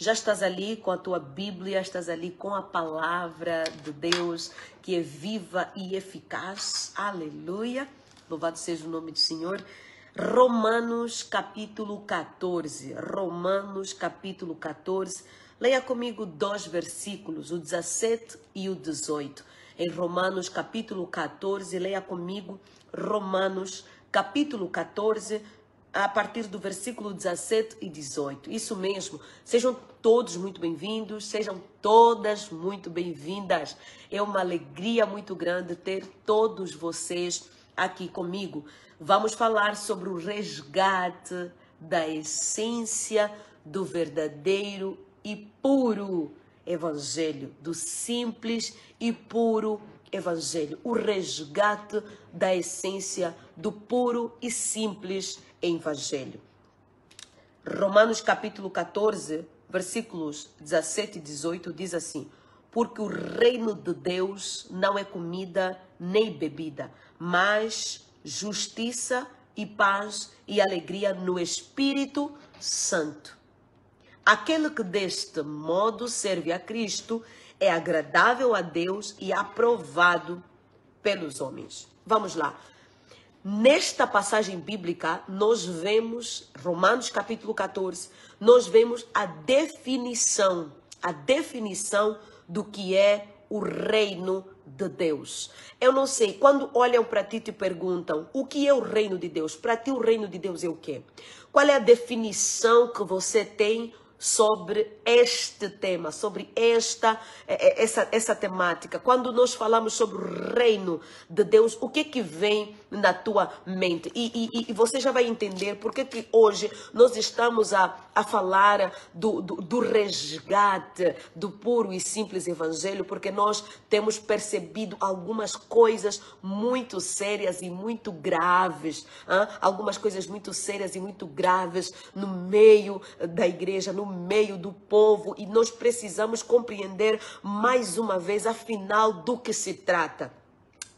Já estás ali com a tua Bíblia, estás ali com a palavra de Deus que é viva e eficaz. Aleluia. Louvado seja o nome do Senhor. Romanos capítulo 14. Romanos capítulo 14. Leia comigo 2 versículos, o 17 e o 18. Em Romanos capítulo 14, leia comigo Romanos capítulo 14, a partir do versículo 17 e 18. Isso mesmo. Sejam todos muito bem-vindos, sejam todas muito bem-vindas. É uma alegria muito grande ter todos vocês aqui comigo. Vamos falar sobre o resgate da essência do verdadeiro e puro evangelho, do simples e puro evangelho, o resgate da essência do puro e simples evangelho. Romanos capítulo 14, versículos 17 e 18 diz assim: porque o reino de Deus não é comida nem bebida, mas justiça e paz e alegria no Espírito Santo. Aquele que deste modo serve a Cristo é agradável a Deus e aprovado pelos homens. Vamos lá. Nesta passagem bíblica, nós vemos, Romanos capítulo 14, nós vemos a definição do que é o reino de Deus. Eu não sei, quando olham para ti e te perguntam o que é o reino de Deus, para ti o reino de Deus é o quê? Qual é a definição que você tem sobre este tema, sobre essa temática? Quando nós falamos sobre o reino de Deus, o que que vem na tua mente? E você já vai entender por que hoje nós estamos a falar do resgate do puro e simples evangelho, porque nós temos percebido algumas coisas muito sérias e muito graves, algumas coisas muito sérias e muito graves no meio da igreja, no meio do povo, e nós precisamos compreender mais uma vez, afinal, do que se trata.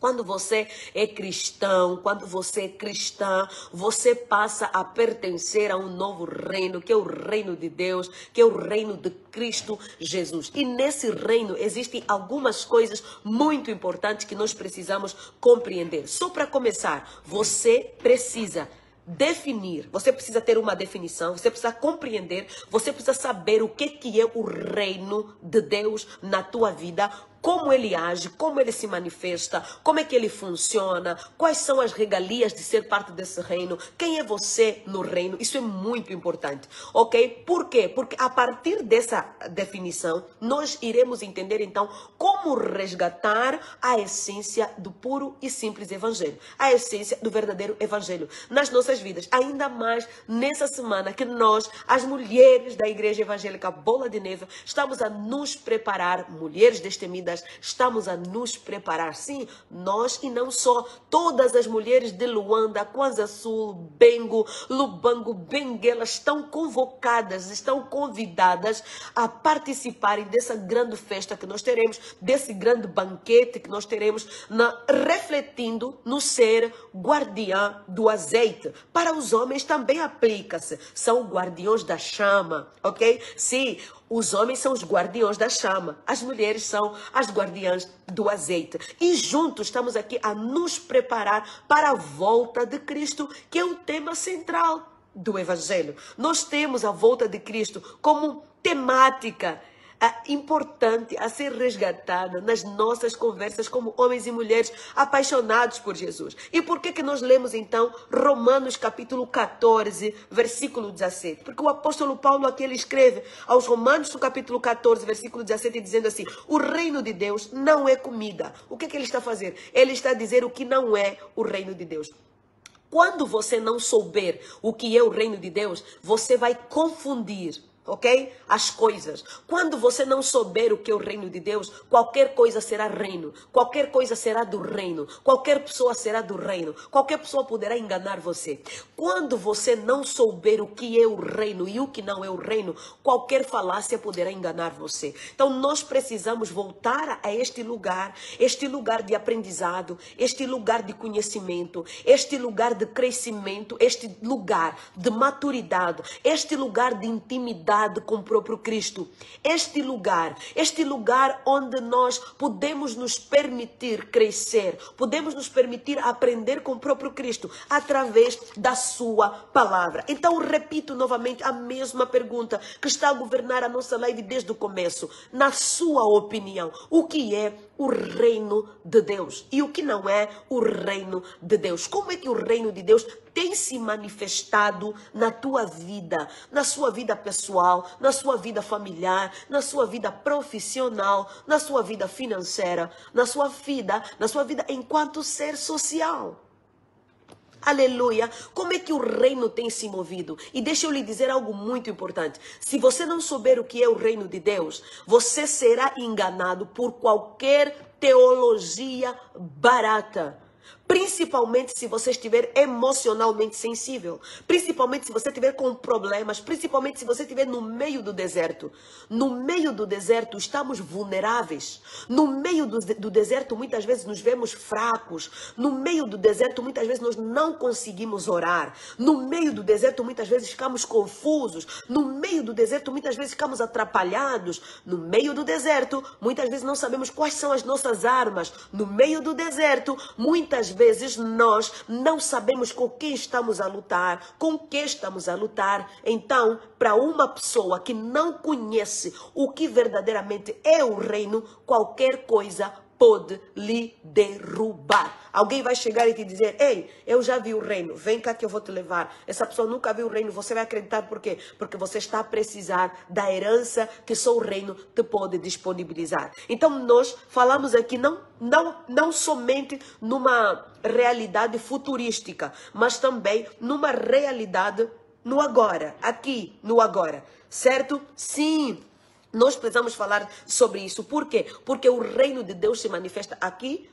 Quando você é cristão, quando você é cristã, você passa a pertencer a um novo reino, que é o reino de Deus, que é o reino de Cristo Jesus. E nesse reino existem algumas coisas muito importantes que nós precisamos compreender. Só para começar, você precisa definir, você precisa ter uma definição, você precisa compreender, você precisa saber o que é o reino de Deus na tua vida, como ele age, como ele se manifesta, como é que ele funciona, quais são as regalias de ser parte desse reino, quem é você no reino. Isso é muito importante, ok? Por quê? Porque a partir dessa definição, nós iremos entender então como resgatar a essência do puro e simples evangelho, a essência do verdadeiro evangelho nas nossas vidas, ainda mais nessa semana que nós, as mulheres da Igreja Evangélica Bola de Neve, estamos a nos preparar, mulheres destemidas, estamos a nos preparar, sim, nós e não só, todas as mulheres de Luanda, Kwanza Sul, Bengo, Lubango, Benguela estão convocadas, estão convidadas a participarem dessa grande festa que nós teremos, desse grande banquete que nós teremos, refletindo no ser guardiã do azeite. Para os homens também aplica-se, são guardiões da chama, ok? Sim, os homens são os guardiões da chama, as mulheres são as guardiãs do azeite. E juntos estamos aqui a nos preparar para a volta de Cristo, que é o tema central do Evangelho. Nós temos a volta de Cristo como temática importante a ser resgatada nas nossas conversas como homens e mulheres apaixonados por Jesus. E por que nós lemos então Romanos capítulo 14, versículo 17? Porque o apóstolo Paulo aqui ele escreve aos Romanos no capítulo 14, versículo 17, dizendo assim: o reino de Deus não é comida. O que ele está a fazer? Ele está a dizer o que não é o reino de Deus. Quando você não souber o que é o reino de Deus, você vai confundir, ok? As coisas. Quando você não souber o que é o reino de Deus, qualquer coisa será reino, qualquer coisa será do reino, qualquer pessoa será do reino, qualquer pessoa poderá enganar você. Quando você não souber o que é o reino e o que não é o reino, qualquer falácia poderá enganar você. Então nós precisamos voltar a este lugar de aprendizado, este lugar de conhecimento, este lugar de crescimento, este lugar de maturidade, este lugar de intimidade intimidade com o próprio Cristo. Este lugar onde nós podemos nos permitir crescer, podemos nos permitir aprender com o próprio Cristo através da sua palavra. Então repito novamente a mesma pergunta que está a governar a nossa live desde o começo. Na sua opinião, o que é o reino de Deus e o que não é o reino de Deus? Como é que o reino de Deus tem se manifestado na tua vida, na sua vida pessoal, na sua vida familiar, na sua vida profissional, na sua vida financeira, na sua vida enquanto ser social? Aleluia! Como é que o reino tem se movido? E deixa eu lhe dizer algo muito importante. Se você não souber o que é o reino de Deus, você será enganado por qualquer teologia barata. Principalmente se você estiver emocionalmente sensível. Principalmente se você estiver com problemas. Principalmente se você estiver no meio do deserto. No meio do deserto estamos vulneráveis. No meio do deserto muitas vezes nos vemos fracos. No meio do deserto muitas vezes nós não conseguimos orar. No meio do deserto muitas vezes ficamos confusos. No meio do deserto muitas vezes ficamos atrapalhados. No meio do deserto muitas vezes não sabemos quais são as nossas armas. No meio do deserto muitas vezes nós não sabemos com quem estamos a lutar, com que estamos a lutar. Então, para uma pessoa que não conhece o que verdadeiramente é o reino, qualquer coisa pode lhe derrubar. Alguém vai chegar e te dizer: ei, eu já vi o reino, vem cá que eu vou te levar. Essa pessoa nunca viu o reino, você vai acreditar por quê? Porque você está a precisar da herança que só o reino te pode disponibilizar. Então nós falamos aqui não somente numa realidade futurística, mas também numa realidade no agora, aqui no agora, certo? Sim. Nós precisamos falar sobre isso. Por quê? Porque o reino de Deus se manifesta aqui,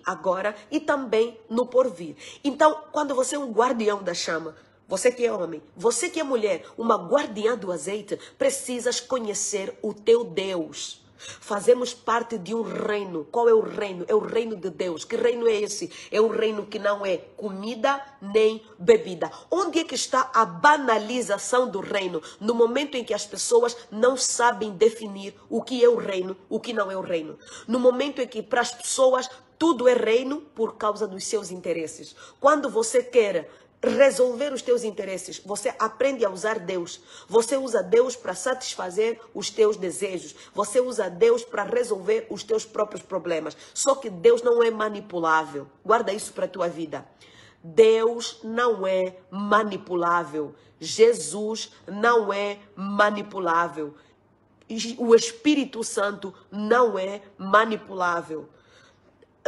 agora e também no porvir. Então, quando você é um guardião da chama, você que é homem, você que é mulher, uma guardiã do azeite, precisas conhecer o teu Deus. Fazemos parte de um reino. Qual é o reino? É o reino de Deus. Que reino é esse? É um reino que não é comida nem bebida. Onde é que está a banalização do reino? No momento em que as pessoas não sabem definir o que é o reino, o que não é o reino. No momento em que para as pessoas tudo é reino por causa dos seus interesses. Quando você quer resolver os teus interesses, você aprende a usar Deus. Você usa Deus para satisfazer os teus desejos. Você usa Deus para resolver os teus próprios problemas. Só que Deus não é manipulável. Guarda isso para a tua vida. Deus não é manipulável. Jesus não é manipulável. O Espírito Santo não é manipulável.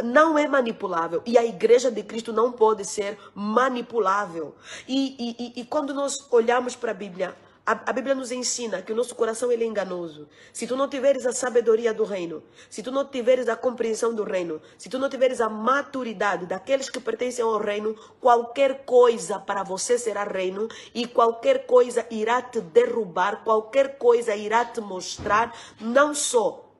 Não é manipulável. E a igreja de Cristo não pode ser manipulável. E quando nós olhamos para a Bíblia nos ensina que o nosso coração ele é enganoso. Se tu não tiveres a sabedoria do reino, se tu não tiveres a compreensão do reino, se tu não tiveres a maturidade daqueles que pertencem ao reino, qualquer coisa para você será reino e qualquer coisa irá te derrubar, qualquer coisa irá te mostrar não só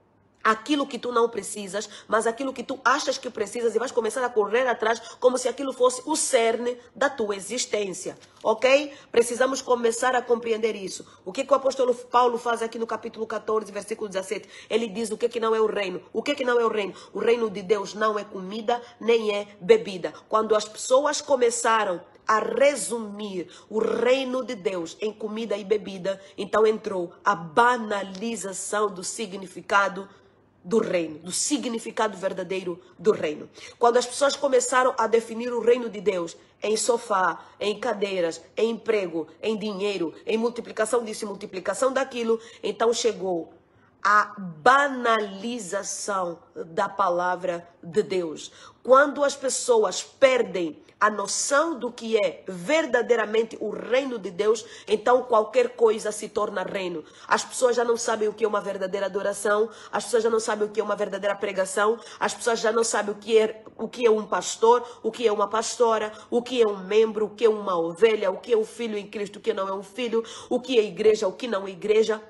aquilo que tu não precisas, mas aquilo que tu achas que precisas e vais começar a correr atrás como se aquilo fosse o cerne da tua existência, ok? Precisamos começar a compreender isso. O que o apóstolo Paulo faz aqui no capítulo 14, versículo 17? Ele diz o que não é o reino. O que não é o reino? O reino de Deus não é comida, nem é bebida. Quando as pessoas começaram a resumir o reino de Deus em comida e bebida, então entrou a banalização do significado do reino, do significado verdadeiro do reino. Quando as pessoas começaram a definir o reino de Deus em sofá, em cadeiras, em emprego, em dinheiro, em multiplicação disso e multiplicação daquilo, então chegou a banalização da palavra de Deus. Quando as pessoas perdem a noção do que é verdadeiramente o reino de Deus, então qualquer coisa se torna reino. As pessoas já não sabem o que é uma verdadeira adoração, as pessoas já não sabem o que é uma verdadeira pregação, as pessoas já não sabem o que é um pastor, o que é uma pastora, o que é um membro, o que é uma ovelha, o que é um filho em Cristo, o que não é um filho, o que é igreja, o que não é igreja.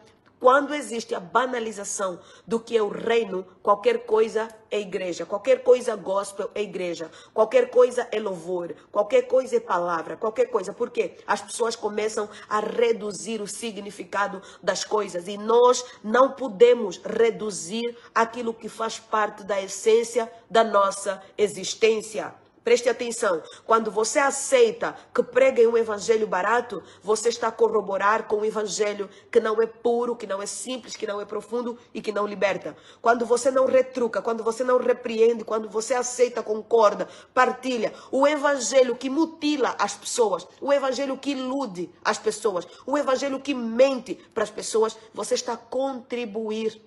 Quando existe a banalização do que é o reino, qualquer coisa é igreja, qualquer coisa gospel é igreja, qualquer coisa é louvor, qualquer coisa é palavra, qualquer coisa. Por quê? As pessoas começam a reduzir o significado das coisas e nós não podemos reduzir aquilo que faz parte da essência da nossa existência. Preste atenção, quando você aceita que preguem um evangelho barato, você está a corroborar com um evangelho que não é puro, que não é simples, que não é profundo e que não liberta. Quando você não retruca, quando você não repreende, quando você aceita, concorda, partilha, o evangelho que mutila as pessoas, o evangelho que ilude as pessoas, o evangelho que mente para as pessoas, você está a contribuir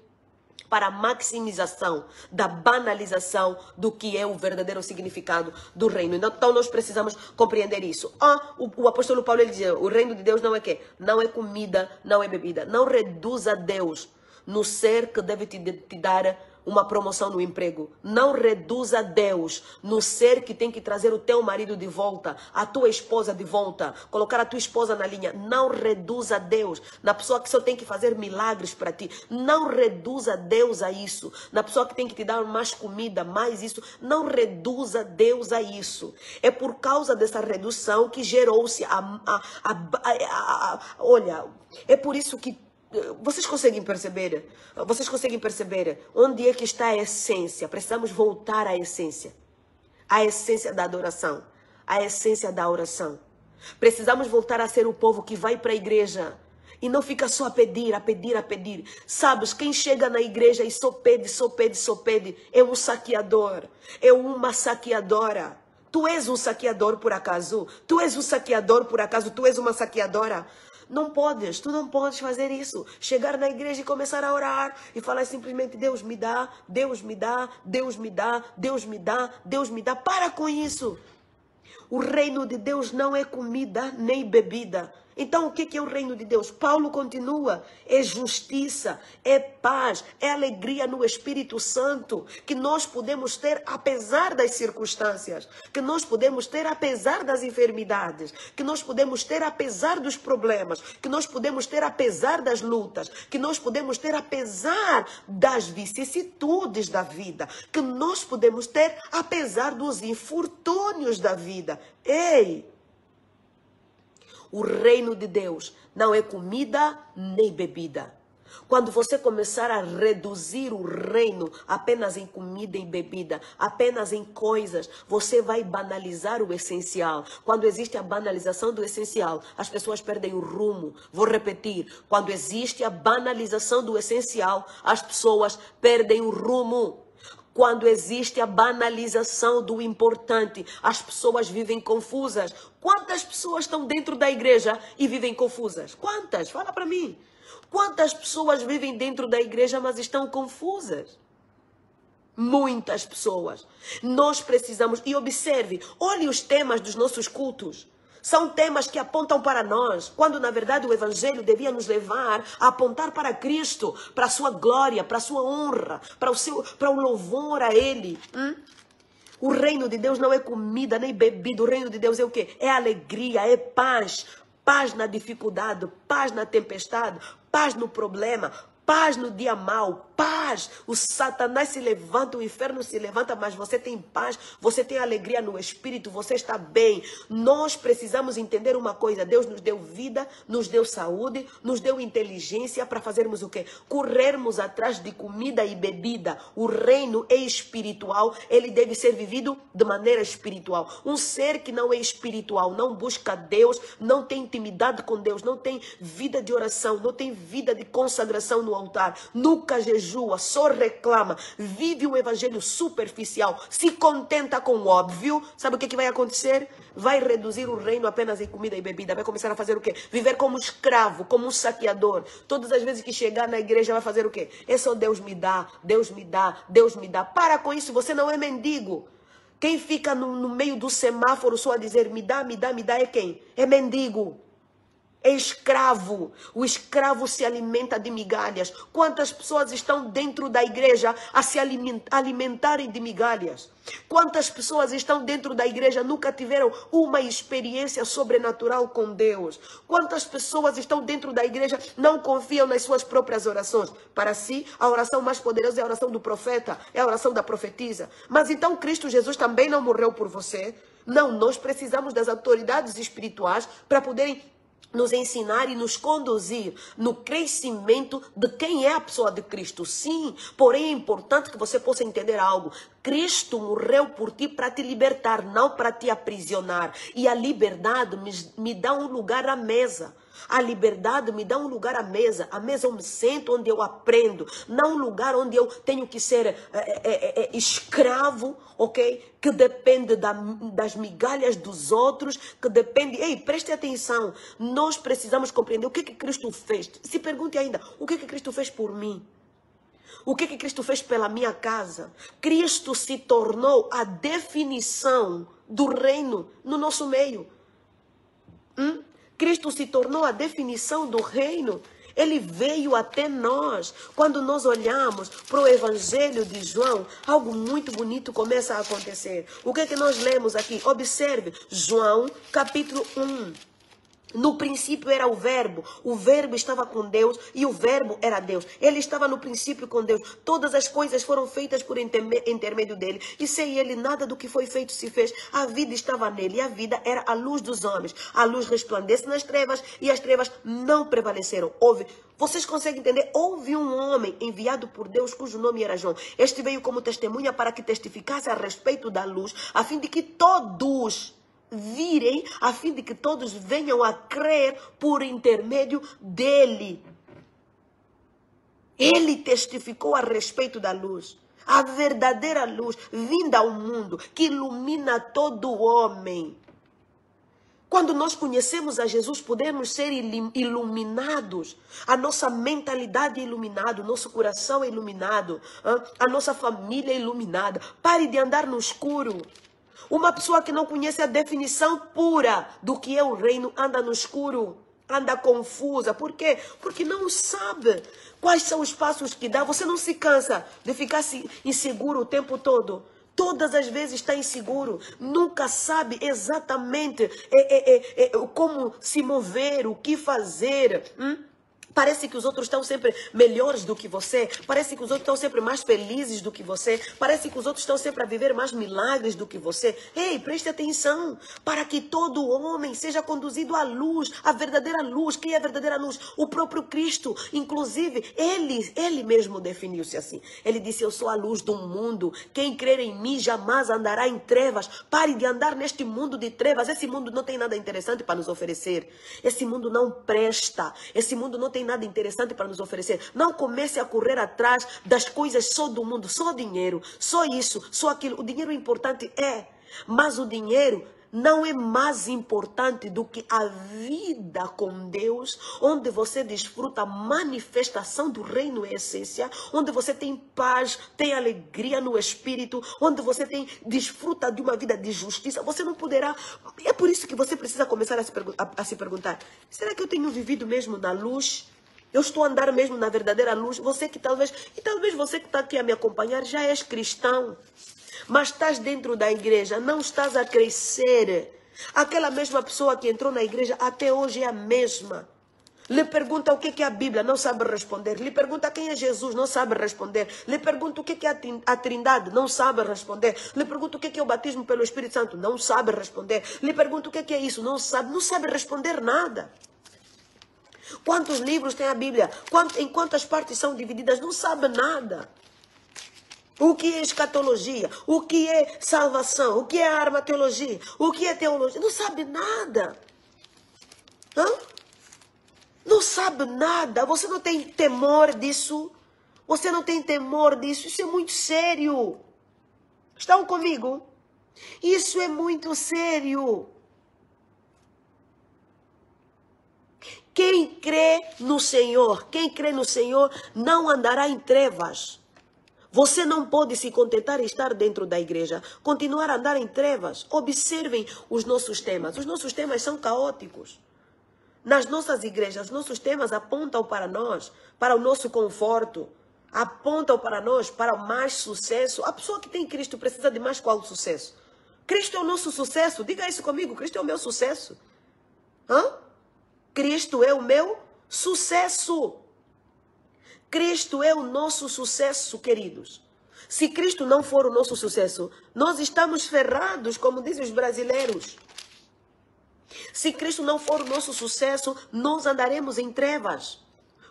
para a maximização da banalização do que é o verdadeiro significado do reino. Então nós precisamos compreender isso. O apóstolo Paulo ele dizia, o reino de Deus não é quê? Não é comida, não é bebida. Não reduza Deus no ser que deve te dar uma promoção no emprego. Não reduza Deus no ser que tem que trazer o teu marido de volta, a tua esposa de volta, colocar a tua esposa na linha. Não reduza Deus na pessoa que só tem que fazer milagres para ti. Não reduza Deus a isso. Na pessoa que tem que te dar mais comida, mais isso. Não reduza Deus a isso. É por causa dessa redução que gerou-se olha, é por isso que vocês conseguem perceber? Vocês conseguem perceber onde é que está a essência? Precisamos voltar à essência. A essência da adoração. A essência da oração. Precisamos voltar a ser o povo que vai para a igreja e não fica só a pedir, a pedir, a pedir. Sabes, quem chega na igreja e só pede, só pede, só pede, é um saqueador, é uma saqueadora. Tu és um saqueador por acaso? Tu és um saqueador por acaso? Tu és uma saqueadora? Não podes, tu não podes fazer isso. Chegar na igreja e começar a orar e falar simplesmente Deus me dá, Deus me dá, Deus me dá, Deus me dá, Deus me dá. Para com isso. O reino de Deus não é comida nem bebida. Então o que é o reino de Deus? Paulo continua, é justiça, é paz, é alegria no Espírito Santo, que nós podemos ter apesar das circunstâncias, que nós podemos ter apesar das enfermidades, que nós podemos ter apesar dos problemas, que nós podemos ter apesar das lutas, que nós podemos ter apesar das vicissitudes da vida, que nós podemos ter apesar dos infortúnios da vida. Ei! O reino de Deus não é comida nem bebida. Quando você começar a reduzir o reino apenas em comida e bebida, apenas em coisas, você vai banalizar o essencial. Quando existe a banalização do essencial, as pessoas perdem o rumo. Vou repetir, quando existe a banalização do essencial, as pessoas perdem o rumo. Quando existe a banalização do importante, as pessoas vivem confusas. Quantas pessoas estão dentro da igreja e vivem confusas? Quantas? Fala para mim. Quantas pessoas vivem dentro da igreja, mas estão confusas? Muitas pessoas. Nós precisamos, e observe, olhe os temas dos nossos cultos. São temas que apontam para nós, quando na verdade o Evangelho devia nos levar a apontar para Cristo, para a sua glória, para a sua honra, para o louvor a Ele. O reino de Deus não é comida nem bebida, o reino de Deus é o quê? É alegria, é paz. Paz na dificuldade, paz na tempestade, paz no problema, paz no dia mau, paz. O Satanás se levanta, o inferno se levanta, mas você tem paz, você tem alegria no espírito, você está bem. Nós precisamos entender uma coisa, Deus nos deu vida, nos deu saúde, nos deu inteligência para fazermos o quê? Corrermos atrás de comida e bebida. O reino é espiritual, ele deve ser vivido de maneira espiritual. Um ser que não é espiritual, não busca Deus, não tem intimidade com Deus, não tem vida de oração, não tem vida de consagração no altar, nunca jejua, só reclama, vive um evangelho superficial, se contenta com o óbvio, sabe o que vai acontecer? Vai reduzir o reino apenas em comida e bebida, vai começar a fazer o quê? Viver como escravo, como um saqueador. Todas as vezes que chegar na igreja vai fazer o quê? É só Deus me dá, Deus me dá, Deus me dá. Para com isso, você não é mendigo. Quem fica no meio do semáforo só a dizer me dá, me dá, me dá é quem? É mendigo. é escravo. O escravo se alimenta de migalhas. Quantas pessoas estão dentro da igreja a se alimentarem de migalhas? Quantas pessoas estão dentro da igreja nunca tiveram uma experiência sobrenatural com Deus? Quantas pessoas estão dentro da igreja não confiam nas suas próprias orações? Para si, a oração mais poderosa é a oração do profeta, é a oração da profetisa. Mas então Cristo Jesus também não morreu por você? Não, nós precisamos das autoridades espirituais para poderem nos ensinar e nos conduzir no crescimento de quem é a pessoa de Cristo. Sim, porém é importante que você possa entender algo. Cristo morreu por ti para te libertar, não para te aprisionar. E a liberdade me dá um lugar à mesa. A liberdade me dá um lugar à mesa. A mesa eu me sento, onde eu aprendo. Não um lugar onde eu tenho que ser escravo, ok? Que depende das migalhas dos outros, que depende... Ei, preste atenção. Nós precisamos compreender o que Cristo fez. Se pergunte ainda, o que Cristo fez por mim? O que Cristo fez pela minha casa? Cristo se tornou a definição do reino no nosso meio. Cristo se tornou a definição do reino. Ele veio até nós. Quando nós olhamos para o Evangelho de João, algo muito bonito começa a acontecer. O que é que nós lemos aqui? Observe, João, capítulo 1. No princípio era o verbo estava com Deus e o verbo era Deus. Ele estava no princípio com Deus. Todas as coisas foram feitas por intermédio dele. E sem ele nada do que foi feito se fez. A vida estava nele e a vida era a luz dos homens. A luz resplandece nas trevas e as trevas não prevaleceram. Vocês conseguem entender? Houve um homem enviado por Deus cujo nome era João. Este veio como testemunha para que testificasse a respeito da luz, a fim de que todos virem, a fim de que todos venham a crer por intermédio dele. Ele testificou a respeito da luz, a verdadeira luz vinda ao mundo, que ilumina todo homem. Quando nós conhecemos a Jesus, podemos ser iluminados. A nossa mentalidade é iluminada, o nosso coração é iluminado, a nossa família é iluminada. Pare de andar no escuro. Uma pessoa que não conhece a definição pura do que é o reino anda no escuro, anda confusa. Por quê? Porque não sabe quais são os passos que dá. Você não se cansa de ficar inseguro o tempo todo. Todas as vezes está inseguro, nunca sabe exatamente como se mover, o que fazer. Parece que os outros estão sempre melhores do que você. Parece que os outros estão sempre mais felizes do que você. Parece que os outros estão sempre a viver mais milagres do que você. Ei, preste atenção. Para que todo homem seja conduzido à luz, à verdadeira luz. Quem é a verdadeira luz? O próprio Cristo. Inclusive, ele mesmo definiu-se assim. Ele disse, eu sou a luz do mundo. Quem crer em mim jamais andará em trevas. Pare de andar neste mundo de trevas. Esse mundo não tem nada interessante para nos oferecer. Esse mundo não presta. Esse mundo não tem nada interessante para nos oferecer. Não comece a correr atrás das coisas só do mundo, só dinheiro, só isso, só aquilo. O dinheiro importante mas o dinheiro não é mais importante do que a vida com Deus, onde você desfruta a manifestação do reino em essência, onde você tem paz, tem alegria no espírito, onde você desfruta de uma vida de justiça. Você não poderá... É por isso que você precisa começar a se perguntar, será que eu tenho vivido mesmo na luz? Eu estou a andar mesmo na verdadeira luz? Você que talvez você que está aqui a me acompanhar já és cristão, mas estás dentro da igreja, não estás a crescer. Aquela mesma pessoa que entrou na igreja até hoje é a mesma. Lhe pergunta o que é a Bíblia, não sabe responder. Lhe pergunta quem é Jesus, não sabe responder. Lhe pergunta o que é a Trindade, não sabe responder. Lhe pergunta o que é o batismo pelo Espírito Santo, não sabe responder. Lhe pergunta o que é isso, não sabe responder nada. Quantos livros tem a Bíblia? Em quantas partes são divididas? Não sabe nada. O que é escatologia? O que é salvação? O que é armateologia? O que é teologia? Não sabe nada. Não sabe nada. Você não tem temor disso? Você não tem temor disso? Isso é muito sério. Estão comigo? Isso é muito sério. Quem crê no Senhor não andará em trevas. Você não pode se contentar em estar dentro da igreja, continuar a andar em trevas. Observem os nossos temas. Os nossos temas são caóticos. nas nossas igrejas, nossos temas apontam para nós, para o nosso conforto, apontam para nós, para mais sucesso. A pessoa que tem Cristo precisa de mais qual sucesso? Cristo é o nosso sucesso. Diga isso comigo, Cristo é o meu sucesso. Cristo é o meu sucesso. Cristo é o nosso sucesso, queridos. Se Cristo não for o nosso sucesso, nós estamos ferrados, como dizem os brasileiros. Se Cristo não for o nosso sucesso, nós andaremos em trevas.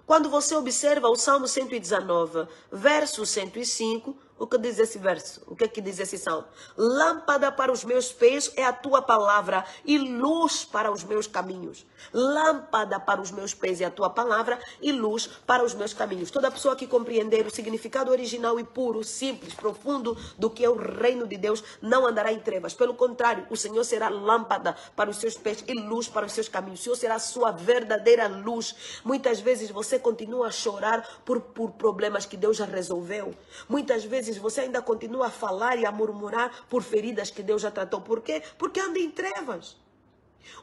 Quando você observa o Salmo 119, verso 105, o que diz esse verso? O que diz esse salmo? Lâmpada para os meus pés é a tua palavra e luz para os meus caminhos. Lâmpada para os meus pés é a tua palavra e luz para os meus caminhos. Toda pessoa que compreender o significado original e puro, simples, profundo do que é o reino de Deus, não andará em trevas. Pelo contrário, o Senhor será lâmpada para os seus pés e luz para os seus caminhos. O Senhor será a sua verdadeira luz. Muitas vezes você continua a chorar por problemas que Deus já resolveu. Muitas vezes você ainda continua a falar e a murmurar por feridas que Deus já tratou. Por quê? Porque anda em trevas.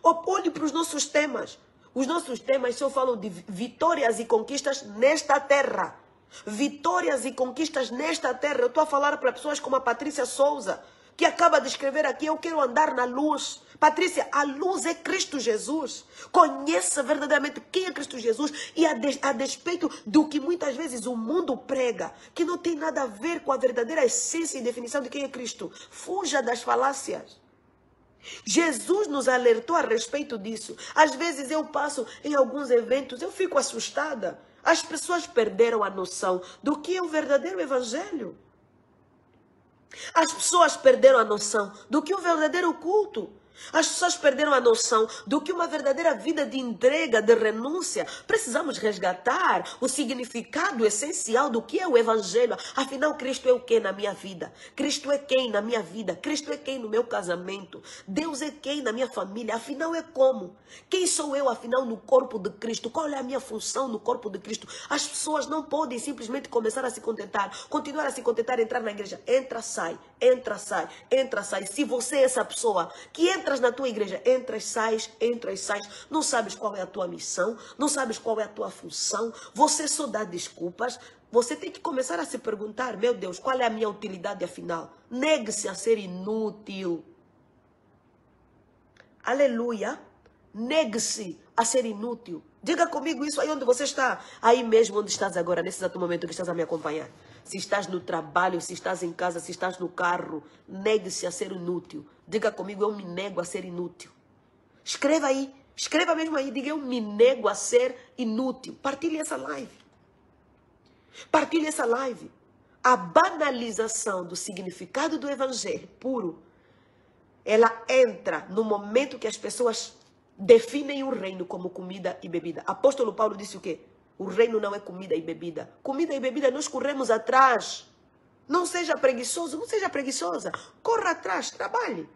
Olhe para os nossos temas. Os nossos temas só falam de vitórias e conquistas nesta terra. Vitórias e conquistas nesta terra. Eu estou a falar para pessoas como a Patrícia Souza, que acaba de escrever aqui: eu quero andar na luz. Patrícia, a luz é Cristo Jesus. Conheça verdadeiramente quem é Cristo Jesus e a despeito do que muitas vezes o mundo prega, que não tem nada a ver com a verdadeira essência e definição de quem é Cristo. Fuja das falácias. Jesus nos alertou a respeito disso. Às vezes eu passo em alguns eventos, eu fico assustada. As pessoas perderam a noção do que é o verdadeiro evangelho. As pessoas perderam a noção do que é o verdadeiro culto. As pessoas perderam a noção do que uma verdadeira vida de entrega, de renúncia. Precisamos resgatar o significado essencial do que é o evangelho. Afinal, Cristo é o que na minha vida? Cristo é quem na minha vida? Cristo é quem no meu casamento? Deus é quem na minha família? Afinal, é como? Quem sou eu, afinal, no corpo de Cristo? Qual é a minha função no corpo de Cristo? As pessoas não podem simplesmente começar a se contentar, continuar a se contentar, entrar na igreja. Entra, sai, entra, sai, entra, sai. Se você é essa pessoa que entras na tua igreja, entras, sais, não sabes qual é a tua missão, não sabes qual é a tua função, você só dá desculpas. Você tem que começar a se perguntar: meu Deus, qual é a minha utilidade afinal? Negue-se a ser inútil. Aleluia. Negue-se a ser inútil. Diga comigo isso aí onde você está. Aí mesmo onde estás agora, nesse exato momento que estás a me acompanhar. Se estás no trabalho, se estás em casa, se estás no carro, negue-se a ser inútil. Diga comigo: eu me nego a ser inútil. Escreva aí. Escreva mesmo aí. Diga: eu me nego a ser inútil. Partilhe essa live. Partilhe essa live. A banalização do significado do evangelho puro, ela entra no momento que as pessoas definem o reino como comida e bebida. Apóstolo Paulo disse o quê? O reino não é comida e bebida. Comida e bebida nós corremos atrás. Não seja preguiçoso, não seja preguiçosa. Corra atrás, trabalhe.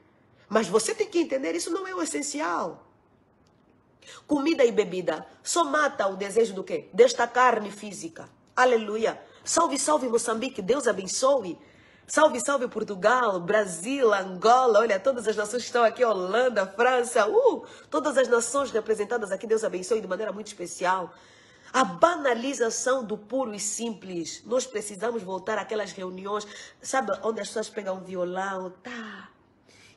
Mas você tem que entender, isso não é o essencial. Comida e bebida só mata o desejo do quê? Desta carne física. Aleluia. Salve, salve Moçambique, Deus abençoe. Salve, salve Portugal, Brasil, Angola, olha, todas as nações que estão aqui, Holanda, França, todas as nações representadas aqui, Deus abençoe de maneira muito especial. A banalização do puro e simples. Nós precisamos voltar àquelas reuniões, sabe, onde as pessoas pegam um violão,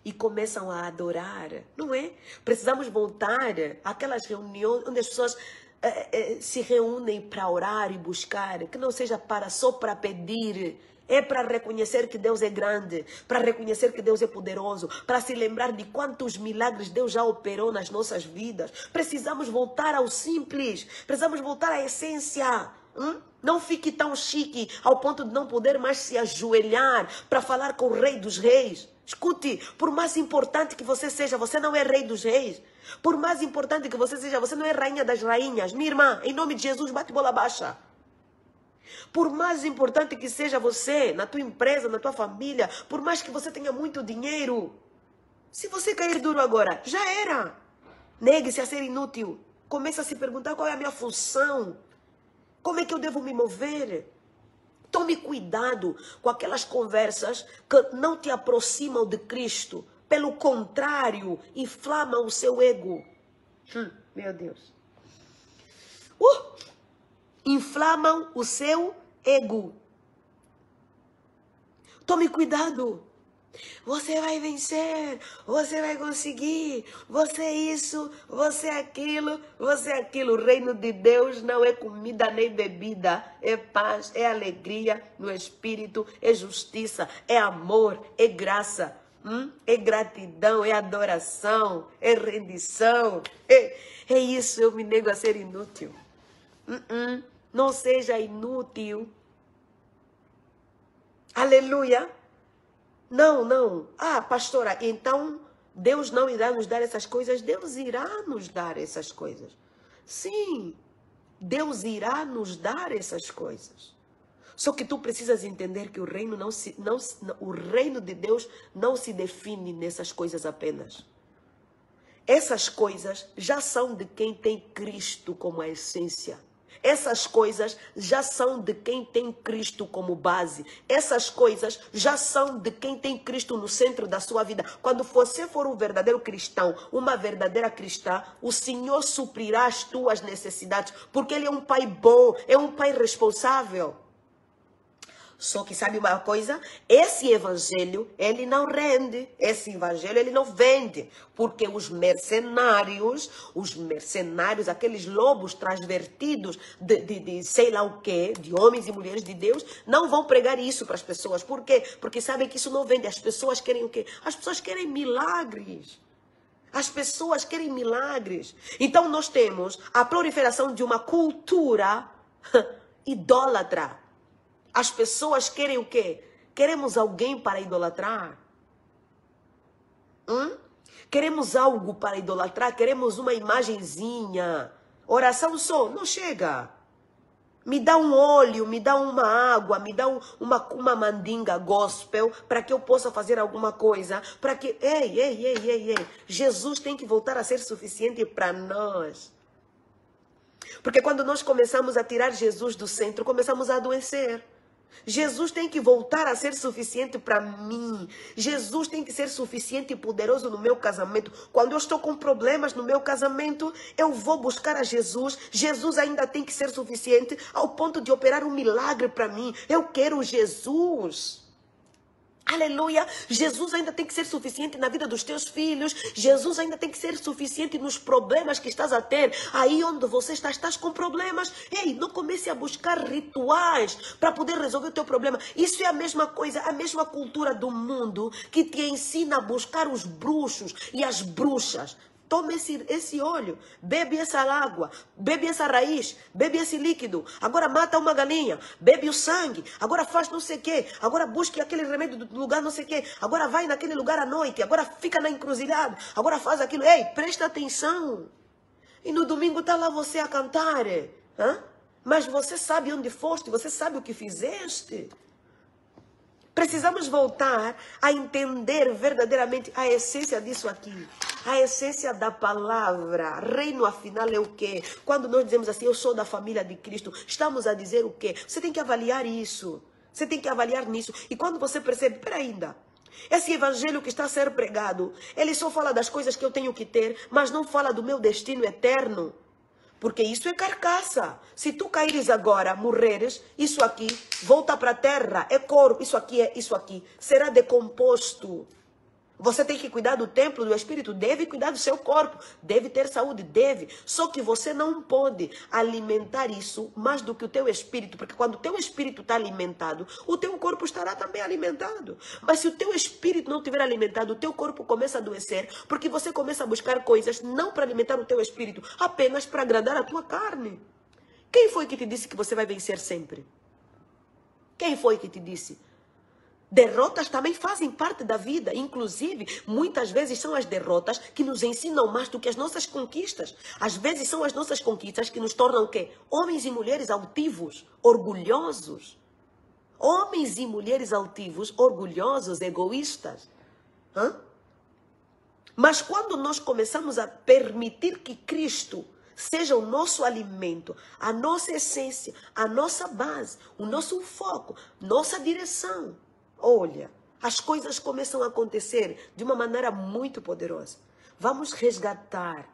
e começam a adorar, não é? Precisamos voltar àquelas reuniões onde as pessoas se reúnem para orar e buscar, que não seja só para pedir. É para reconhecer que Deus é grande, para reconhecer que Deus é poderoso, para se lembrar de quantos milagres Deus já operou nas nossas vidas. Precisamos voltar ao simples, precisamos voltar à essência. Não fique tão chique ao ponto de não poder mais se ajoelhar para falar com o Rei dos Reis. Escute, por mais importante que você seja, você não é Rei dos Reis. Por mais importante que você seja, você não é Rainha das Rainhas. Minha irmã, em nome de Jesus, bate bola baixa. Por mais importante que seja você, na tua empresa, na tua família, por mais que você tenha muito dinheiro, se você cair duro agora, já era. Negue-se a ser inútil. Comece a se perguntar: qual é a minha função? Como é que eu devo me mover? Tome cuidado com aquelas conversas que não te aproximam de Cristo. Pelo contrário, inflamam o seu ego. Meu Deus. Inflamam o seu ego. Tome cuidado. Você vai vencer, você vai conseguir, você é isso, você é aquilo, você é aquilo. O reino de Deus não é comida nem bebida, é paz, é alegria no espírito, é justiça, é amor, é graça, é gratidão, é adoração, é rendição. É isso, eu me nego a ser inútil. Não seja inútil. Aleluia. Não, não. Ah, pastora, então Deus não irá nos dar essas coisas? Deus irá nos dar essas coisas. Sim, Deus irá nos dar essas coisas. Só que tu precisas entender que o reino o reino de Deus não se define nessas coisas apenas. Essas coisas já são de quem tem Cristo como a essência. Essas coisas já são de quem tem Cristo como base. Essas coisas já são de quem tem Cristo no centro da sua vida. Quando você for um verdadeiro cristão, uma verdadeira cristã, o Senhor suprirá as tuas necessidades, porque Ele é um Pai bom, é um Pai responsável. Só que sabe uma coisa? Esse evangelho, ele não rende. Esse evangelho, ele não vende. Porque os mercenários, aqueles lobos transvertidos de sei lá o quê, de homens e mulheres de Deus, não vão pregar isso para as pessoas. Por quê? Porque sabem que isso não vende. As pessoas querem o quê? As pessoas querem milagres. As pessoas querem milagres. Então nós temos a proliferação de uma cultura idólatra. As pessoas querem o quê? Queremos alguém para idolatrar? Queremos algo para idolatrar? Queremos uma imagenzinha? Oração só não chega. Me dá um óleo, me dá uma água, me dá uma mandinga gospel para que eu possa fazer alguma coisa. Para que... Ei. Jesus tem que voltar a ser suficiente para nós. Porque quando nós começamos a tirar Jesus do centro, começamos a adoecer. Jesus tem que voltar a ser suficiente para mim. Jesus tem que ser suficiente e poderoso no meu casamento. Quando eu estou com problemas no meu casamento, eu vou buscar a Jesus. Jesus ainda tem que ser suficiente ao ponto de operar um milagre para mim. Eu quero Jesus. Aleluia, Jesus ainda tem que ser suficiente na vida dos teus filhos. Jesus ainda tem que ser suficiente nos problemas que estás a ter. Aí onde você estás com problemas. Ei, não comece a buscar rituais para poder resolver o teu problema. Isso é a mesma coisa, a mesma cultura do mundo que te ensina a buscar os bruxos e as bruxas. Toma esse óleo, bebe essa água, bebe essa raiz, bebe esse líquido. Agora mata uma galinha, bebe o sangue. Agora faz não sei o quê. Agora busque aquele remédio do lugar não sei o quê. Agora vai naquele lugar à noite. Agora fica na encruzilhada. Agora faz aquilo. Ei, presta atenção. E no domingo está lá você a cantar. Mas você sabe onde foste, você sabe o que fizeste. Precisamos voltar a entender verdadeiramente a essência disso aqui. A essência da palavra. Reino, afinal, é o quê? Quando nós dizemos assim, eu sou da família de Cristo, estamos a dizer o quê? Você tem que avaliar isso. Você tem que avaliar nisso. E quando você percebe, peraí ainda, esse evangelho que está a ser pregado, ele só fala das coisas que eu tenho que ter, mas não fala do meu destino eterno. Porque isso é carcaça. Se tu caíres agora, morreres, isso aqui volta para a terra, é corpo, isso aqui, será decomposto. Você tem que cuidar do templo do Espírito, deve cuidar do seu corpo, deve ter saúde, deve. Só que você não pode alimentar isso mais do que o teu espírito, porque quando o teu espírito está alimentado, o teu corpo estará também alimentado. Mas se o teu espírito não estiver alimentado, o teu corpo começa a adoecer, porque você começa a buscar coisas não para alimentar o teu espírito, apenas para agradar a tua carne. Quem foi que te disse que você vai vencer sempre? Quem foi que te disse? Derrotas também fazem parte da vida. Inclusive, muitas vezes são as derrotas que nos ensinam mais do que as nossas conquistas. Às vezes são as nossas conquistas que nos tornam o quê? Homens e mulheres altivos, orgulhosos. Homens e mulheres altivos, orgulhosos, egoístas. Mas quando nós começamos a permitir que Cristo seja o nosso alimento, a nossa essência, a nossa base, o nosso foco, nossa direção, olha, as coisas começam a acontecer de uma maneira muito poderosa. Vamos resgatar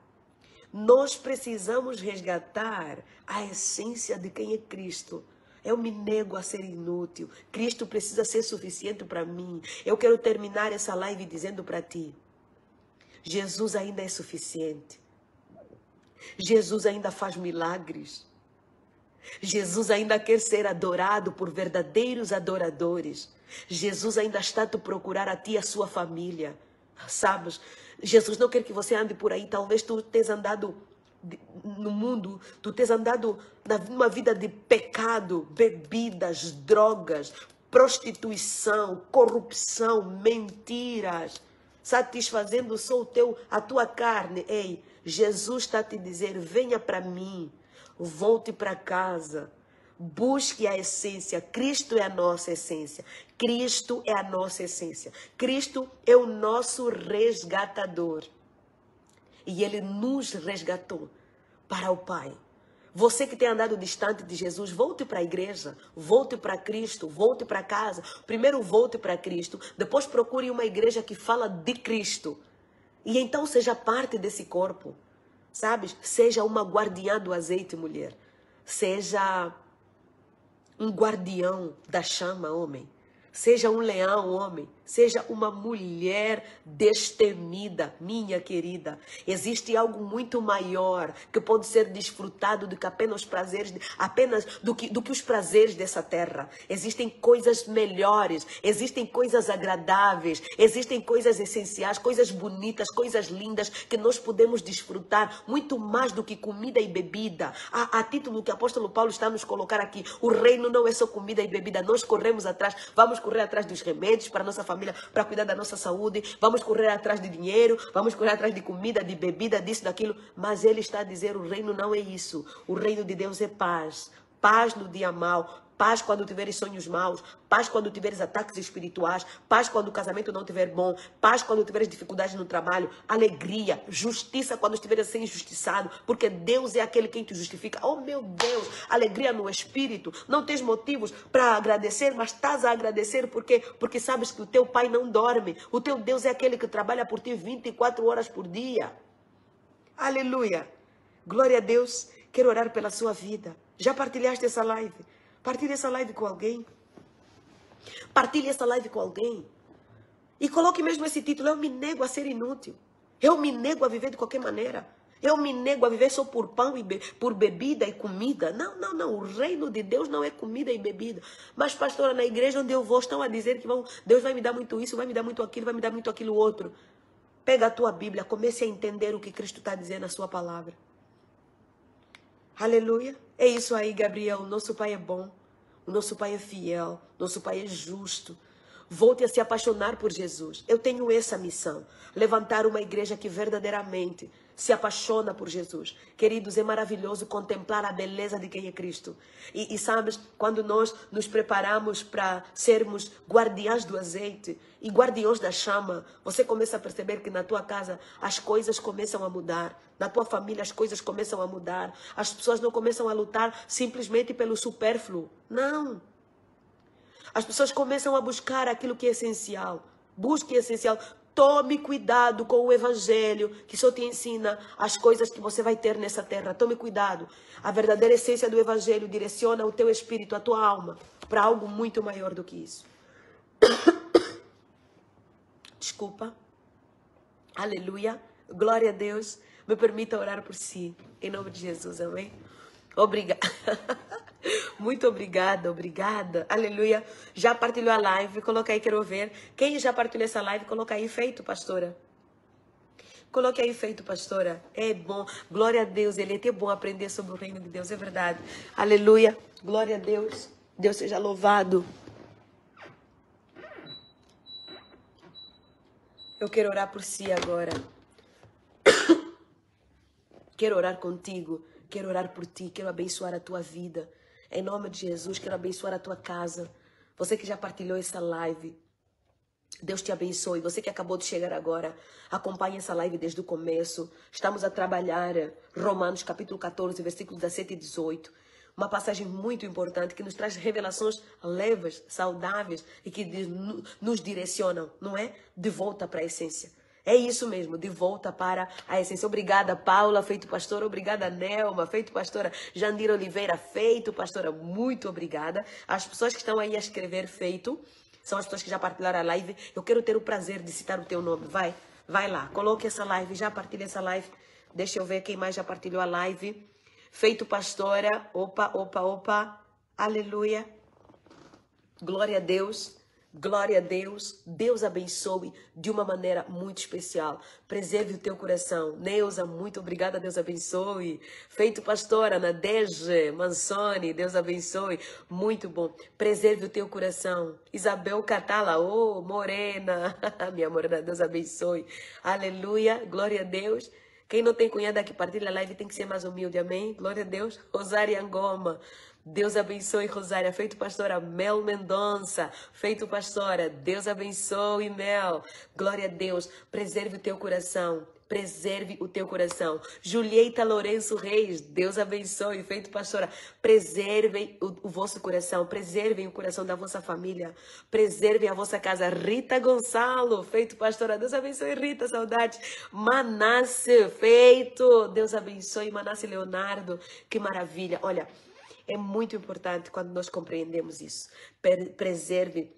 Nós precisamos resgatar a essência de quem é Cristo. Eu me nego a ser inútil. Cristo precisa ser suficiente para mim. Eu quero terminar essa live dizendo para ti: Jesus ainda é suficiente. Jesus ainda faz milagres. Jesus ainda quer ser adorado por verdadeiros adoradores. Jesus ainda está a te procurar a ti e a sua família. Sabes? Jesus não quer que você ande por aí. Talvez tu tenhas andado no mundo, tu tens andado numa vida de pecado, bebidas, drogas, prostituição, corrupção, mentiras, satisfazendo só a tua carne. Ei, Jesus está a te dizer: venha para mim, volte para casa, busque a essência. Cristo é a nossa essência. Cristo é a nossa essência. Cristo é o nosso resgatador. E Ele nos resgatou para o Pai. Você que tem andado distante de Jesus, volte para a igreja, volte para Cristo, volte para casa. Primeiro volte para Cristo, depois procure uma igreja que fala de Cristo. E então seja parte desse corpo, sabes? Seja uma guardiã do azeite, mulher. Seja um guardião da chama, homem. Seja um leão, homem. Seja uma mulher destemida, minha querida. Existe algo muito maior que pode ser desfrutado do que apenas os prazeres, do que os prazeres dessa terra. Existem coisas melhores, existem coisas agradáveis, existem coisas essenciais, coisas bonitas, coisas lindas que nós podemos desfrutar muito mais do que comida e bebida. A título que o apóstolo Paulo está a nos colocar aqui, o reino não é só comida e bebida. Nós corremos atrás, vamos correr atrás dos remédios para a nossa família, para cuidar da nossa saúde, vamos correr atrás de dinheiro, vamos correr atrás de comida, de bebida, disso, daquilo, mas ele está a dizer: o reino não é isso. O reino de Deus é paz, paz no dia mau, paz quando tiveres sonhos maus, paz quando tiveres ataques espirituais, paz quando o casamento não estiver bom, paz quando tiveres dificuldades no trabalho, alegria, justiça quando estiveres a ser injustiçado, porque Deus é aquele quem te justifica. Oh meu Deus, alegria no espírito. Não tens motivos para agradecer, mas estás a agradecer porque sabes que o teu Pai não dorme. O teu Deus é aquele que trabalha por ti 24 horas por dia. Aleluia. Glória a Deus. Quero orar pela sua vida. Já partilhaste essa live? Partilhe essa live com alguém. Partilhe essa live com alguém. E coloque mesmo esse título: eu me nego a ser inútil. Eu me nego a viver de qualquer maneira. Eu me nego a viver só por pão e por bebida e comida. Não, não, não. O reino de Deus não é comida e bebida. Mas, pastora, na igreja onde eu vou, estão a dizer que Deus vai me dar muito isso, vai me dar muito aquilo, vai me dar muito aquilo outro. Pega a tua Bíblia, comece a entender o que Cristo está dizendo na sua palavra. Aleluia. É isso aí, Gabriel. O nosso Pai é bom. O nosso Pai é fiel. Nosso Pai é justo. Volte a se apaixonar por Jesus. Eu tenho essa missão. Levantar uma igreja que verdadeiramente se apaixona por Jesus. Queridos, é maravilhoso contemplar a beleza de quem é Cristo. E sabes, quando nós nos preparamos para sermos guardiães do azeite e guardiões da chama, você começa a perceber que na tua casa as coisas começam a mudar. Na tua família as coisas começam a mudar. As pessoas não começam a lutar simplesmente pelo supérfluo. Não. As pessoas começam a buscar aquilo que é essencial. Busque o essencial. Tome cuidado com o evangelho que só te ensina as coisas que você vai ter nessa terra. Tome cuidado. A verdadeira essência do evangelho direciona o teu espírito, a tua alma, para algo muito maior do que isso. Desculpa. Aleluia. Glória a Deus. Me permita orar por si. Em nome de Jesus, amém? Obrigada. Muito obrigada, obrigada. Aleluia. Já partilhou a live? Coloca aí, quero ver. Quem já partilhou essa live, coloca aí, feito, pastora. Coloque aí, feito, pastora. É bom. Glória a Deus. Ele é até bom aprender sobre o reino de Deus. É verdade. Aleluia. Glória a Deus. Deus seja louvado. Eu quero orar por si agora. Quero orar contigo. Quero orar por ti. Quero abençoar a tua vida. Em nome de Jesus, quero abençoar a tua casa. Você que já partilhou essa live, Deus te abençoe. Você que acabou de chegar agora, acompanhe essa live desde o começo. Estamos a trabalhar Romanos capítulo 14, versículos 17 e 18. Uma passagem muito importante que nos traz revelações leves, saudáveis e que nos direcionam, não é? De volta para a essência. É isso mesmo, de volta para a essência. Obrigada, Paula, feito pastora. Obrigada, Nelma, feito pastora. Jandira Oliveira, feito pastora. Muito obrigada. As pessoas que estão aí a escrever feito, são as pessoas que já partilharam a live. Eu quero ter o prazer de citar o teu nome. Vai lá, coloque essa live, já partilha essa live. Deixa eu ver quem mais já partilhou a live. Feito pastora. Opa. Aleluia. Glória a Deus. Glória a Deus. Deus abençoe de uma maneira muito especial. Preserve o teu coração. Neuza, muito obrigada. Deus abençoe. Feito pastora, Nadege Mansoni, Deus abençoe. Muito bom. Preserve o teu coração. Isabel Catala, oh, morena. Minha morena, Deus abençoe. Aleluia. Glória a Deus. Quem não tem cunhada que partilha a live tem que ser mais humilde, amém? Glória a Deus. Rosária Angoma. Deus abençoe, Rosária. Feito pastora Mel Mendonça. Feito pastora. Deus abençoe, Mel. Glória a Deus. Preserve o teu coração. Preserve o teu coração. Julieita Lourenço Reis. Deus abençoe. Feito pastora. Preservem o vosso coração. Preservem o coração da vossa família. Preservem a vossa casa. Rita Gonçalo. Feito pastora. Deus abençoe, Rita. Saudade. Manasse. Feito. Deus abençoe. Manasse Leonardo. Que maravilha. Olha. É muito importante quando nós compreendemos isso. Preserve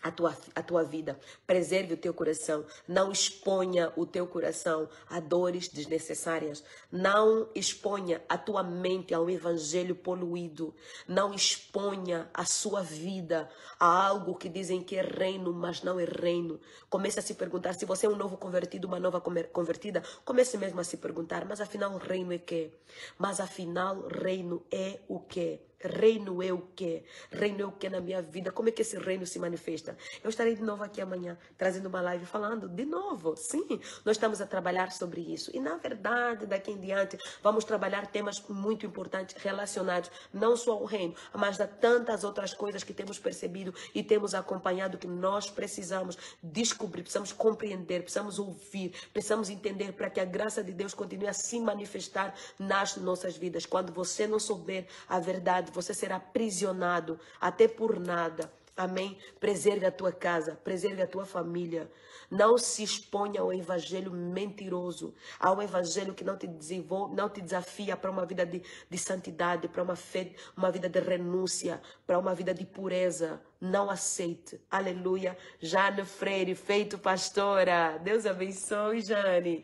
a tua vida, preserve o teu coração, não exponha o teu coração a dores desnecessárias, não exponha a tua mente a um evangelho poluído, não exponha a sua vida a algo que dizem que é reino, mas não é reino. Comece a se perguntar, se você é um novo convertido, uma nova convertida, comece mesmo a se perguntar, mas afinal reino é quê? Mas afinal reino é o quê? Reino é o quê? Reino é o quê na minha vida? Como é que esse reino se manifesta? Eu estarei de novo aqui amanhã, trazendo uma live falando de novo. Sim, nós estamos a trabalhar sobre isso. E na verdade, daqui em diante, vamos trabalhar temas muito importantes relacionados não só ao reino, mas a tantas outras coisas que temos percebido e temos acompanhado que nós precisamos descobrir, precisamos compreender, precisamos ouvir, precisamos entender para que a graça de Deus continue a se manifestar nas nossas vidas. Quando você não souber a verdade, você será aprisionado até por nada. Amém? Preserve a tua casa, preserve a tua família. Não se exponha ao evangelho mentiroso, ao evangelho que não te desenvolve, não te desafia para uma vida de santidade, para uma vida de renúncia, para uma vida de pureza. Não aceite. Aleluia. Jane Freire, feito pastora. Deus abençoe, Jane.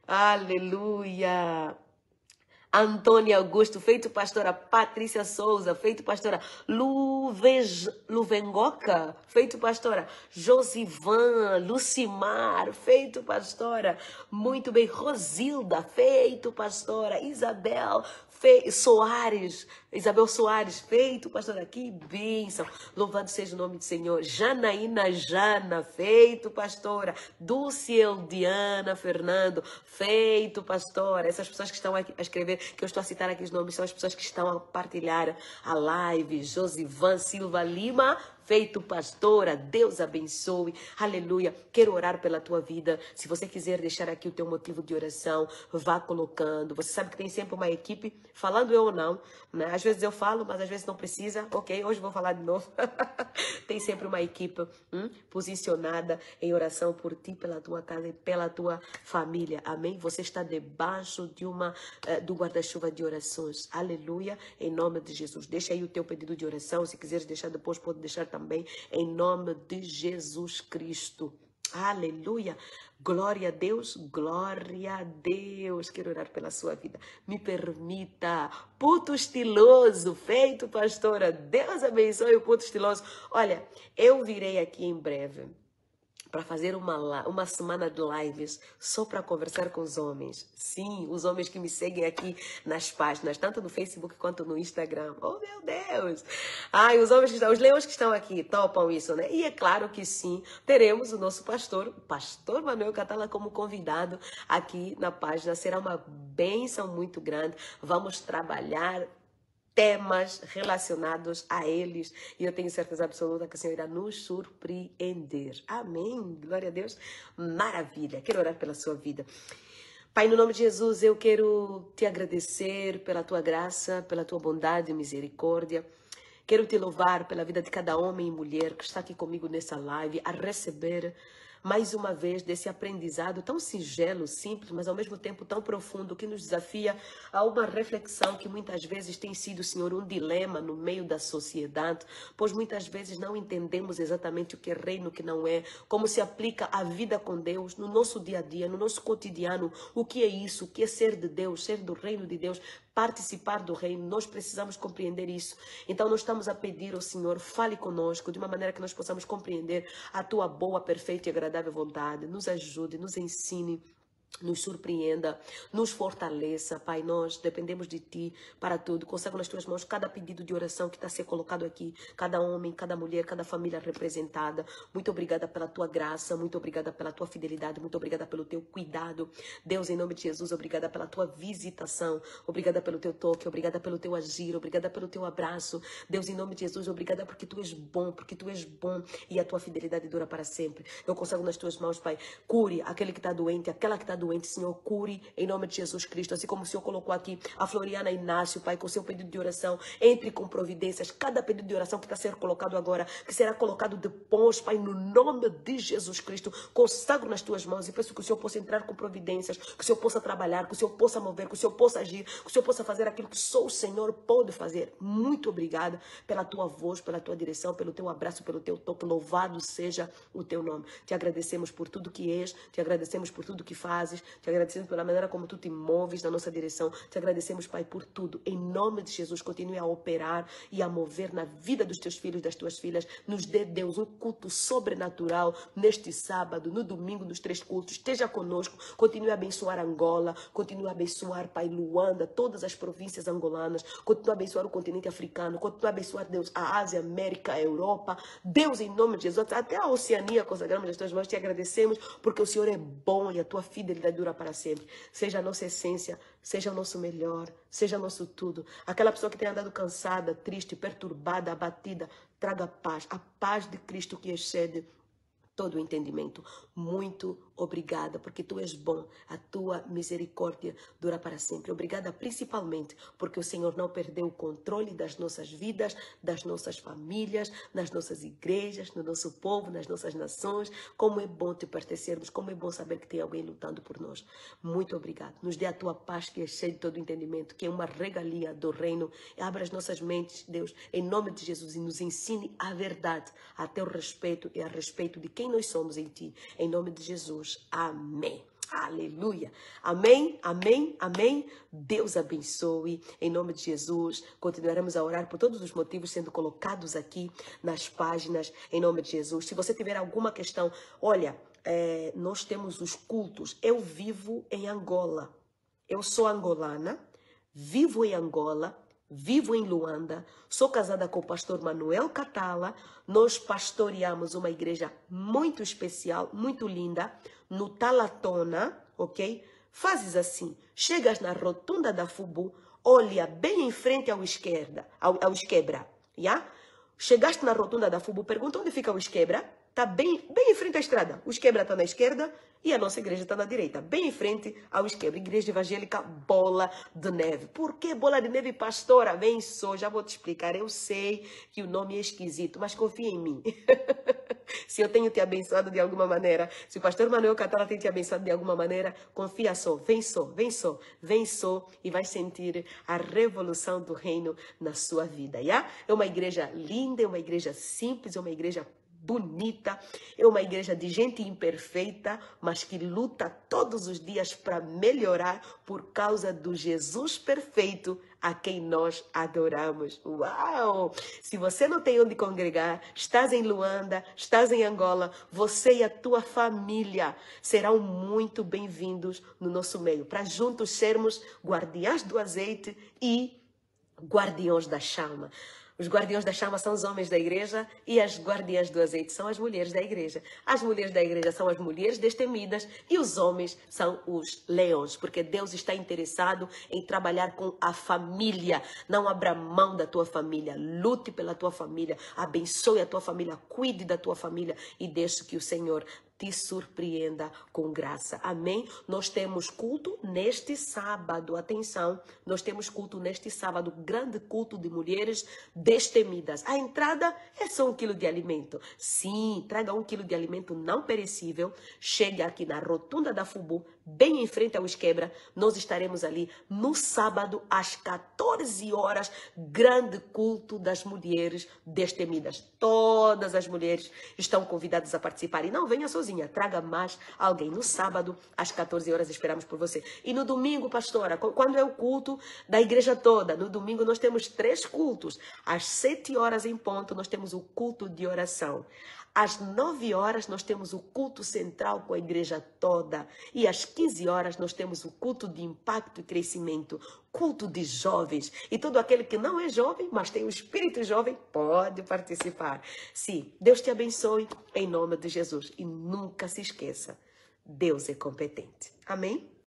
Aleluia. Antônia Augusto, feito pastora. Patrícia Souza, feito pastora. Luvengoca, feito pastora. Josivan, Lucimar, feito pastora. Muito bem. Rosilda, feito pastora. Isabel Soares, feito pastora. Que bênção. Louvado seja o nome do Senhor. Janaína Jana, feito pastora. Dulciel Diana Fernando, feito pastora. Essas pessoas que estão aqui a escrever, que eu estou a citar aqui os nomes, são as pessoas que estão a partilhar a live. Josivan Silva Lima, feito pastora. Deus abençoe. Aleluia. Quero orar pela tua vida. Se você quiser deixar aqui o teu motivo de oração, vá colocando. Você sabe que tem sempre uma equipe, falando eu ou não, né? Às vezes eu falo, mas às vezes não precisa. Ok, hoje vou falar de novo. Tem sempre uma equipe posicionada em oração por ti, pela tua casa e pela tua família. Amém? Você está debaixo do guarda-chuva de orações. Aleluia. Em nome de Jesus. Deixa aí o teu pedido de oração. Se quiseres deixar depois, pode deixar também. Em nome de Jesus Cristo. Aleluia. Glória a Deus, glória a Deus. Quero orar pela sua vida. Me permita. Puto estiloso, feito pastora. Deus abençoe o puto estiloso. Olha, eu virei aqui em breve para fazer uma semana de lives só para conversar com os homens. Sim, os homens que me seguem aqui nas páginas, tanto no Facebook quanto no Instagram. Oh, meu Deus! Ai, os leões que estão aqui topam isso, né? E é claro que sim, teremos o nosso pastor Manuel Catala, como convidado aqui na página. Será uma bênção muito grande. Vamos trabalhar temas relacionados a eles. E eu tenho certeza absoluta que o Senhor irá nos surpreender. Amém. Glória a Deus. Maravilha. Quero orar pela sua vida. Pai, no nome de Jesus, eu quero te agradecer pela tua graça, pela tua bondade e misericórdia. Quero te louvar pela vida de cada homem e mulher que está aqui comigo nessa live, a receber mais uma vez, desse aprendizado tão singelo, simples, mas ao mesmo tempo tão profundo, que nos desafia a uma reflexão que muitas vezes tem sido, Senhor, um dilema no meio da sociedade, pois muitas vezes não entendemos exatamente o que é reino, o que não é, como se aplica a vida com Deus, no nosso dia a dia, no nosso cotidiano, o que é isso, o que é ser de Deus, ser do reino de Deus, participar do reino. Nós precisamos compreender isso. Então nós estamos a pedir ao Senhor, fale conosco de uma maneira que nós possamos compreender a tua boa, perfeita e agradável vontade. Nos ajude, nos ensine, nos surpreenda, nos fortaleça. Pai, nós dependemos de Ti para tudo. Consagra nas Tuas mãos cada pedido de oração que está a ser colocado aqui, cada homem, cada mulher, cada família representada. Muito obrigada pela Tua graça, muito obrigada pela Tua fidelidade, muito obrigada pelo Teu cuidado. Deus, em nome de Jesus, obrigada pela Tua visitação, obrigada pelo Teu toque, obrigada pelo Teu agir, obrigada pelo Teu abraço. Deus, em nome de Jesus, obrigada porque Tu és bom e a Tua fidelidade dura para sempre. Eu consagro nas Tuas mãos, Pai, cure aquele que está doente, aquela que está doente, Senhor, cure em nome de Jesus Cristo, assim como o Senhor colocou aqui a Floriana Inácio, Pai, com seu pedido de oração, entre com providências, cada pedido de oração que está sendo colocado agora, que será colocado depois, Pai, no nome de Jesus Cristo, consagro nas Tuas mãos e peço que o Senhor possa entrar com providências, que o Senhor possa trabalhar, que o Senhor possa mover, que o Senhor possa agir, que o Senhor possa fazer aquilo que só o Senhor pode fazer. Muito obrigada pela Tua voz, pela Tua direção, pelo Teu abraço, pelo Teu toque. Louvado seja o Teu nome. Te agradecemos por tudo que és, te agradecemos por tudo que fazes, te agradecemos pela maneira como Tu te moves na nossa direção. Te agradecemos, Pai, por tudo. Em nome de Jesus, continue a operar e a mover na vida dos Teus filhos, das Tuas filhas. Nos dê, Deus, um culto sobrenatural neste sábado, no domingo, nos 3 cultos. Esteja conosco. Continue a abençoar Angola. Continue a abençoar, Pai, Luanda, todas as províncias angolanas. Continue a abençoar o continente africano. Continue a abençoar, Deus, a Ásia, a América, a Europa. Deus, em nome de Jesus, até a Oceania, consagramos as Tuas mãos. Te agradecemos porque o Senhor é bom e a Tua fidelidade dura para sempre. Seja a nossa essência, seja o nosso melhor, seja o nosso tudo. Aquela pessoa que tem andado cansada, triste, perturbada, abatida, traga paz, a paz de Cristo que excede todo o entendimento. Muito obrigada, porque Tu és bom, a Tua misericórdia dura para sempre. Obrigada principalmente porque o Senhor não perdeu o controle das nossas vidas, das nossas famílias, nas nossas igrejas, no nosso povo, nas nossas nações. Como é bom Te pertencermos, como é bom saber que tem alguém lutando por nós. Muito obrigado. Nos dê a Tua paz que excede todo o entendimento, que é uma regalia do reino. Abra as nossas mentes, Deus, em nome de Jesus, e nos ensine a verdade, a Teu respeito e a respeito de quem nós somos em Ti. Em nome de Jesus. Amém. Aleluia. Amém, amém, amém. Deus abençoe. Em nome de Jesus, continuaremos a orar por todos os motivos sendo colocados aqui nas páginas. Em nome de Jesus. Se você tiver alguma questão, olha, nós temos os cultos. Eu vivo em Angola. Eu sou angolana, vivo em Angola, vivo em Luanda, sou casada com o pastor Manuel Catala. Nós pastoreamos uma igreja muito especial, muito linda, no Talatona, ok? Fazes assim, chegas na rotunda da Fubu, olha bem em frente ao esquerda, ao esquebra, já? Chegaste na rotunda da Fubu, pergunta onde fica o esquebra? Está bem em frente à estrada. O esquebra está na esquerda e a nossa igreja está na direita. Bem em frente ao esquebra. Igreja Evangélica Bola de Neve. Por que Bola de Neve, pastora? Bem só, já vou te explicar. Eu sei que o nome é esquisito, mas confia em mim. Se eu tenho te abençoado de alguma maneira, se o pastor Manuel Catala tem te abençoado de alguma maneira, confia só, vem só, vem só, vem só e vai sentir a revolução do reino na sua vida, yeah? É uma igreja linda, é uma igreja simples, é uma igreja bonita, é uma igreja de gente imperfeita, mas que luta todos os dias para melhorar por causa do Jesus perfeito a quem nós adoramos. Uau! Se você não tem onde congregar, estás em Luanda, estás em Angola, você e a tua família serão muito bem-vindos no nosso meio, para juntos sermos guardiães do azeite e guardiões da chama. Os guardiões da chama são os homens da igreja e as guardiãs do azeite são as mulheres da igreja. As mulheres da igreja são as mulheres destemidas e os homens são os leões, porque Deus está interessado em trabalhar com a família. Não abra mão da tua família, lute pela tua família, abençoe a tua família, cuide da tua família e deixe que o Senhor te surpreenda com graça. Amém? Nós temos culto neste sábado. Atenção, nós temos culto neste sábado. Grande culto de mulheres destemidas. A entrada é só 1 quilo de alimento. Sim, traga 1 quilo de alimento não perecível. Chegue aqui na rotunda da Fubu, bem em frente ao Esquebra. Nós estaremos ali no sábado às 14 horas. Grande culto das mulheres destemidas. Todas as mulheres estão convidadas a participar. E não venha sozinha, traga mais alguém. No sábado, às 14 horas, esperamos por você. E no domingo, pastora, quando é o culto da igreja toda? No domingo nós temos 3 cultos. Às 7 horas em ponto, nós temos o culto de oração. Às 9 horas, nós temos o culto central com a igreja toda. E às 15 horas, nós temos o culto de impacto e crescimento. Culto de jovens. E todo aquele que não é jovem, mas tem um espírito jovem, pode participar. Sim, Deus te abençoe em nome de Jesus. E nunca se esqueça, Deus é competente. Amém?